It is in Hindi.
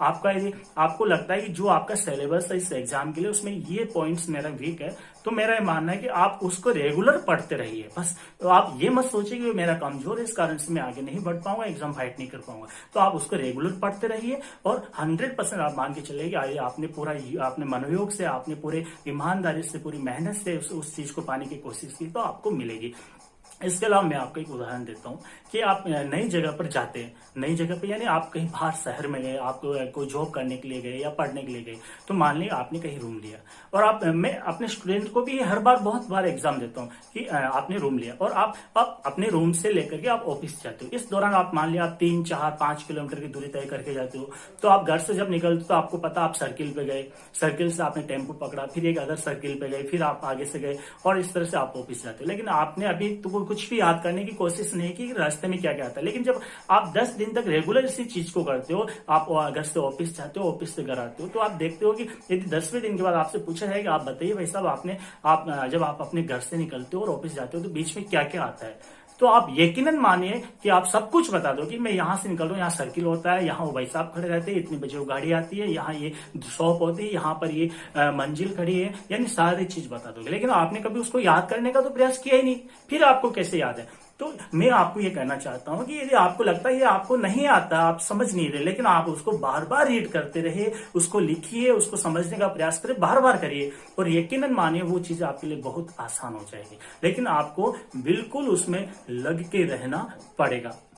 आपका यदि आपको लगता है कि जो आपका सिलेबस है इस एग्जाम के लिए उसमें ये पॉइंट्स मेरा वीक है, तो मेरा ये मानना है कि आप उसको रेगुलर पढ़ते रहिए बस। तो आप ये मत सोचिए कि मेरा कमजोर है इस कारण से मैं आगे नहीं बढ़ पाऊंगा, एग्जाम फाइट नहीं कर पाऊंगा। तो आप उसको रेगुलर पढ़ते रहिए और 100% आप मान के चलिए कि आपने पूरा आपने मनोयोग से, आपने पूरे ईमानदारी से, पूरी मेहनत से उस चीज को पाने की कोशिश की तो आपको मिलेगी। इसके अलावा मैं आपको एक उदाहरण देता हूँ कि आप नई जगह पर जाते हैं, नई जगह पर यानी आप कहीं बाहर शहर में गए, आप कोई जॉब करने के लिए गए या पढ़ने के लिए गए, तो मान लिया आपने कहीं रूम लिया और मैं अपने स्टूडेंट को भी हर बार बहुत बार एग्जाम देता हूँ कि आपने रूम लिया और आप अपने रूम से लेकर के आप ऑफिस जाते हो। इस दौरान आप मान लिया आप 3, 4, 5 किलोमीटर की दूरी तय करके जाते हो। तो आप घर से जब निकलते हो तो आपको पता आप सर्किल पे गए, सर्किल से आपने टेम्पो पकड़ा, फिर एक अदर सर्किल पे गए, फिर आप आगे से गए और इस तरह से आप ऑफिस जाते हो। लेकिन आपने अभी तो कुछ भी याद करने की कोशिश नहीं की रास्ते में क्या क्या आता है। लेकिन जब आप 10 दिन तक रेगुलर इसी चीज को करते हो, आप घर से ऑफिस जाते हो, ऑफिस से घर आते हो, तो आप देखते हो कि यदि 10वें दिन के बाद आपसे पूछा जाएगा आप बताइए भाई साहब जब आप अपने घर से निकलते हो और ऑफिस जाते हो तो बीच में क्या क्या आता है, तो आप यकीनन मानिए कि आप सब कुछ बता दो कि मैं यहां से निकल रहा हूं, यहाँ सर्किल होता है, यहाँ वो भाई साहब खड़े रहते हैं, इतने बजे वो गाड़ी आती है, यहाँ ये शॉप होती है, यहाँ पर ये मंजिल खड़ी है, यानी सारी चीज बता दोगे। लेकिन आपने कभी उसको याद करने का तो प्रयास किया ही नहीं, फिर आपको कैसे याद है। तो मैं आपको ये कहना चाहता हूं कि यदि आपको लगता है ये आपको नहीं आता, आप समझ नहीं रहे, लेकिन आप उसको बार बार रीड करते रहे, उसको लिखिए, उसको समझने का प्रयास करें, बार बार करिए और यकीनन मानिए वो चीज आपके लिए बहुत आसान हो जाएगी। लेकिन आपको बिल्कुल उसमें लग के रहना पड़ेगा।